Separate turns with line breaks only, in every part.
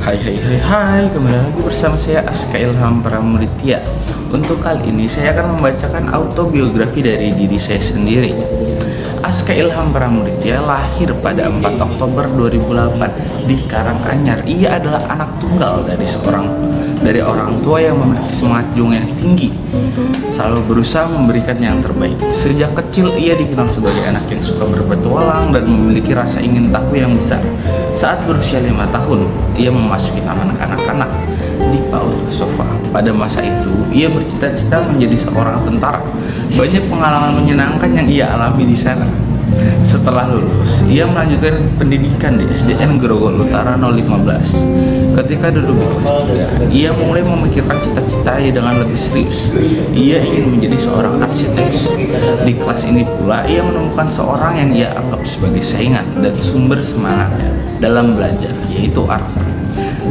Hai, kembali lagi bersama saya Aska Ilham Pramuditya. Untuk kali ini saya akan membacakan autobiografi dari diri saya sendiri. Aska Ilham Pramuditya lahir pada 4 Oktober 2008 di Karanganyar. Ia adalah anak tunggal dari orang tua yang memiliki semangat juang yang tinggi, selalu berusaha memberikan yang terbaik. Sejak kecil ia dikenal sebagai anak yang suka berpetualang dan memiliki rasa ingin tahu yang besar. Saat berusia 5 tahun, ia memasuki taman kanak-kanak di PAUD Sofa. Pada masa itu, ia bercita-cita menjadi seorang tentara. Banyak pengalaman menyenangkan yang ia alami di sana. Setelah lulus, ia melanjutkan pendidikan di SDN Grogol Utara 015. Ketika duduk di kelas 3, ia mulai memikirkan cita-citanya dengan lebih serius. Ia ingin menjadi seorang arsitek. Di kelas ini pula, ia menemukan seorang yang ia anggap sebagai saingan dan sumber semangatnya dalam belajar, yaitu Arfan.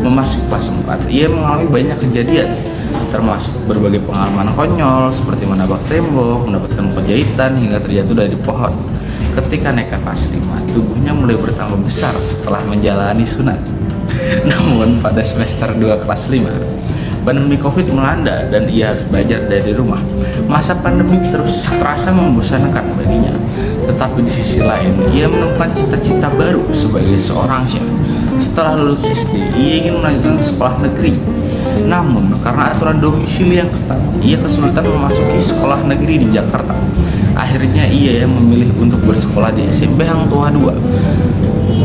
Memasuki kelas 4, ia mengalami banyak kejadian, termasuk berbagai pengalaman konyol seperti menabrak tembok, mendapatkan penjahitan, hingga terjatuh dari pohon. Ketika naik ke kelas 5, tubuhnya mulai bertambah besar setelah menjalani sunat. Namun pada semester 2 kelas 5, pandemi Covid melanda dan ia harus belajar dari rumah. Masa pandemi terus terasa membosankan baginya. Tetapi di sisi lain, ia menemukan cita-cita baru sebagai seorang chef. Setelah lulus SD, ia ingin melanjutkan sekolah negeri. Namun karena aturan domisili yang ketat, ia kesulitan memasuki sekolah negeri di Jakarta. Akhirnya ia yang memilih untuk bersekolah di SMP Hang Tuah II.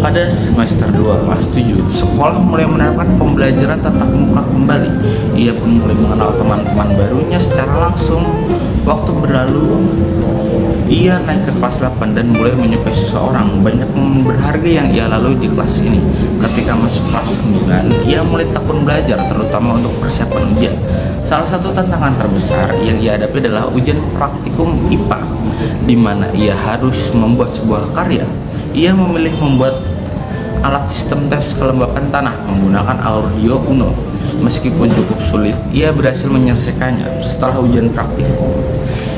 Pada semester 2 kelas 7, sekolah mulai menerapkan pembelajaran tatap muka kembali. Ia pun mulai mengenal teman-teman barunya secara langsung. Waktu berlalu, ia naik ke kelas 8 dan mulai menyukai seseorang. Banyak momen berharga yang ia lalui di kelas ini. Ketika masuk kelas 9, ia mulai tekun belajar, terutama untuk persiapan ujian. Salah satu tantangan terbesar yang ia hadapi adalah ujian praktikum IPA, di mana ia harus membuat sebuah karya. Ia memilih membuat alat sistem tes kelembapan tanah menggunakan Arduino Uno. Meskipun cukup sulit, ia berhasil menyelesaikannya. Setelah ujian praktikum,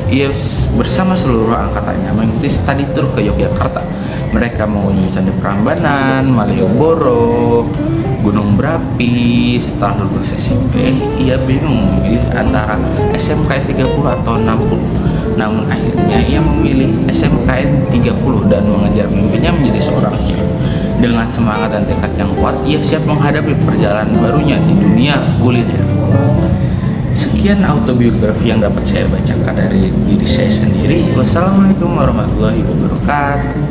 ia bersama seluruh angkatannya mengikuti study tour ke Yogyakarta. Mereka mengunjungi Candi Prambanan, Malioboro, Gunung Berapi. Setelah lulus SMP, ia bingung memilih antara SMKN 30 atau 60. Namun akhirnya ia memilih SMKN 30 dan mengejar mimpinya menjadi seorang chef. Dengan semangat dan tekad yang kuat, ia siap menghadapi perjalanan barunya di dunia kuliner. Sekian autobiografi yang dapat saya bacakan dari diri saya sendiri. Wassalamualaikum warahmatullahi wabarakatuh.